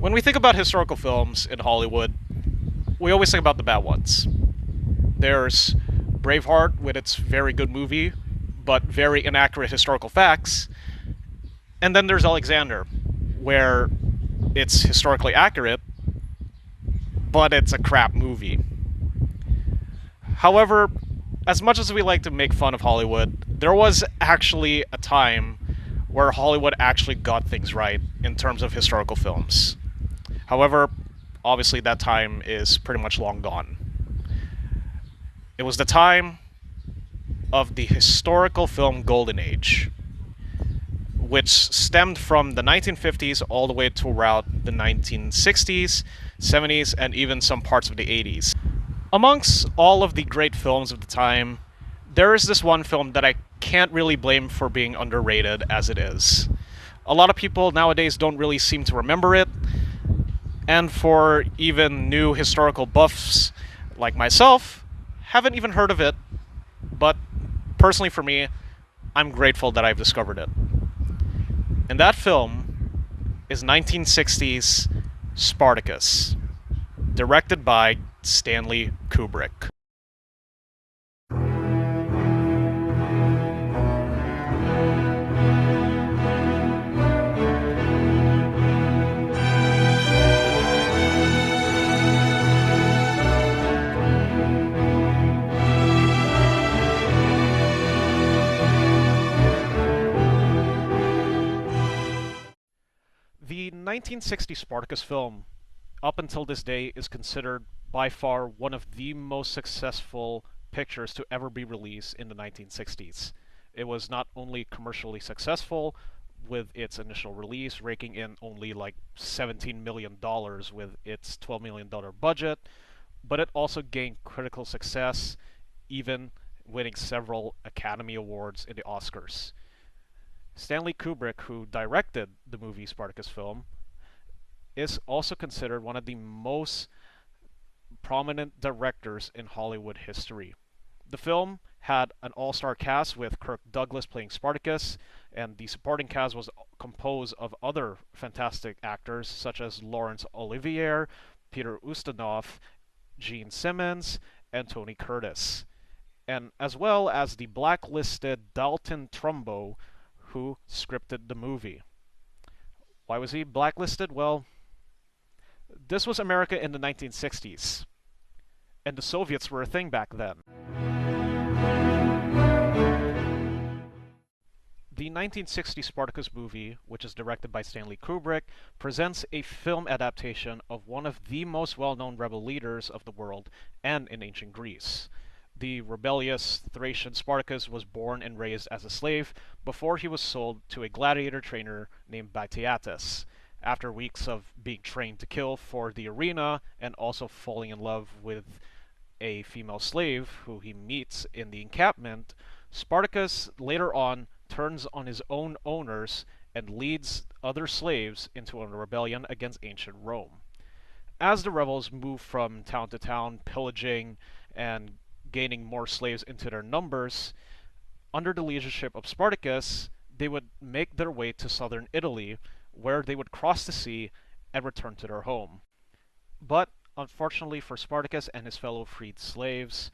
When we think about historical films in Hollywood, we always think about the bad ones. There's Braveheart with its very good movie, but very inaccurate historical facts. And then there's Alexander, where it's historically accurate, but it's a crap movie. However, as much as we like to make fun of Hollywood, there was actually a time where Hollywood actually got things right in terms of historical films. However, obviously that time is pretty much long gone. It was the time of the historical film Golden Age, which stemmed from the 1950s all the way to around the 1960s, 70s, and even some parts of the 80s. Amongst all of the great films of the time, there is this one film that I can't really blame for being underrated as it is. A lot of people nowadays don't really seem to remember it, and for even new historical buffs like myself, haven't even heard of it, but personally for me, I'm grateful that I've discovered it. And that film is 1960's Spartacus, directed by Stanley Kubrick. The 1960 Spartacus film, up until this day, is considered by far one of the most successful pictures to ever be released in the 1960s. It was not only commercially successful with its initial release, raking in only like $17 million with its $12 million budget, but it also gained critical success, even winning several Academy Awards in the Oscars. Stanley Kubrick, who directed the movie Spartacus film, is also considered one of the most prominent directors in Hollywood history. The film had an all-star cast with Kirk Douglas playing Spartacus, and the supporting cast was composed of other fantastic actors such as Laurence Olivier, Peter Ustinov, Gene Simmons, and Tony Curtis, and as well as the blacklisted Dalton Trumbo, who scripted the movie. Why was he blacklisted? Well, this was America in the 1960s, and the Soviets were a thing back then. The 1960 Spartacus movie, which is directed by Stanley Kubrick, presents a film adaptation of one of the most well-known rebel leaders of the world and in ancient Greece. The rebellious Thracian Spartacus was born and raised as a slave before he was sold to a gladiator trainer named Batiatus. After weeks of being trained to kill for the arena and also falling in love with a female slave who he meets in the encampment, Spartacus later on turns on his own owners and leads other slaves into a rebellion against ancient Rome. As the rebels move from town to town, pillaging and gaining more slaves into their numbers, under the leadership of Spartacus, they would make their way to southern Italy, where they would cross the sea and return to their home. But unfortunately for Spartacus and his fellow freed slaves,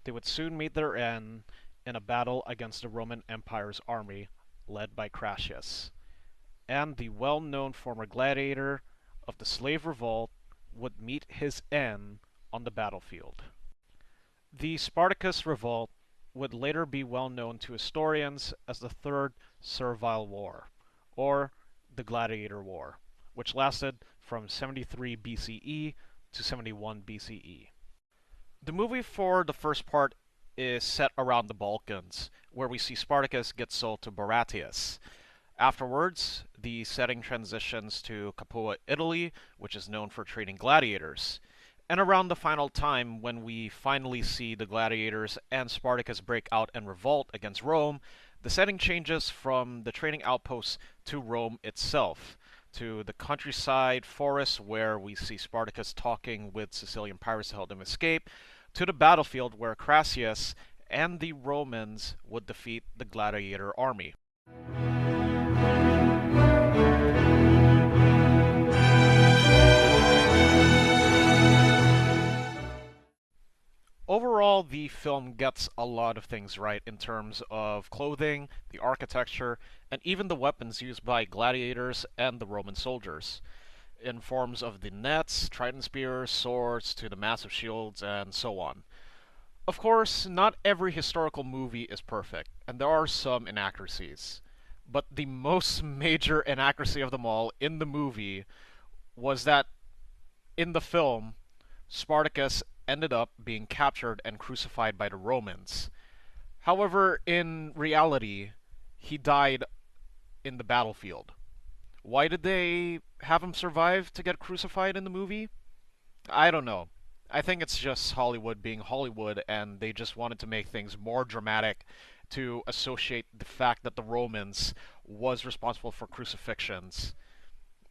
they would soon meet their end in a battle against the Roman Empire's army, led by Crassus. And the well-known former gladiator of the slave revolt would meet his end on the battlefield. The Spartacus revolt would later be well known to historians as the Third Servile War, or the Gladiator War, which lasted from 73 BCE to 71 BCE. The movie for the first part is set around the Balkans, where we see Spartacus get sold to Baratius. Afterwards, the setting transitions to Capua, Italy, which is known for training gladiators. And around the final time, when we finally see the gladiators and Spartacus break out and revolt against Rome, the setting changes from the training outposts to Rome itself, to the countryside forest where we see Spartacus talking with Sicilian pirates to help them escape, to the battlefield where Crassus and the Romans would defeat the gladiator army. overall, the film gets a lot of things right in terms of clothing, the architecture, and even the weapons used by gladiators and the Roman soldiers, in forms of the nets, trident spears, swords, to the massive shields, and so on. Of course, not every historical movie is perfect, and there are some inaccuracies. But the most major inaccuracy of them all in the movie was that in the film, Spartacus ended up being captured and crucified by the Romans. However, in reality, he died in the battlefield. Why did they have him survive to get crucified in the movie? I don't know. I think it's just Hollywood being Hollywood, and they just wanted to make things more dramatic to associate the fact that the Romans was responsible for crucifixions.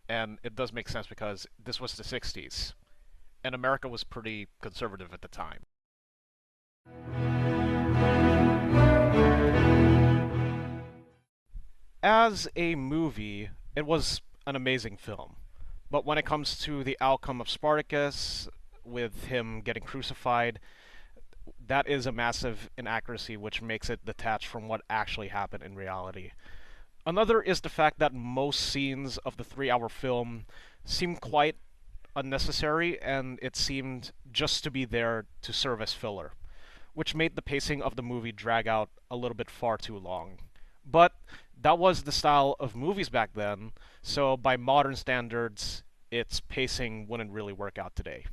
And it does make sense because this was the 60s, and America was pretty conservative at the time. As a movie, it was an amazing film. But when it comes to the outcome of Spartacus, with him getting crucified, that is a massive inaccuracy which makes it detached from what actually happened in reality. Another is the fact that most scenes of the 3 hour film seem quite unnecessary and it seemed just to be there to serve as filler, which made the pacing of the movie drag out a little bit far too long. But that was the style of movies back then, so by modern standards, its pacing wouldn't really work out today.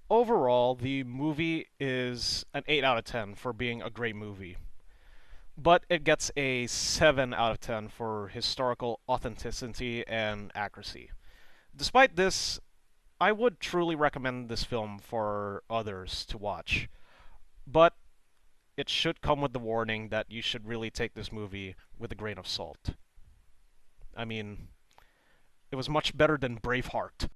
Overall, the movie is an 8 out of 10 for being a great movie, but it gets a 7 out of 10 for historical authenticity and accuracy. Despite this, I would truly recommend this film for others to watch, but it should come with the warning that you should really take this movie with a grain of salt. I mean, it was much better than Braveheart.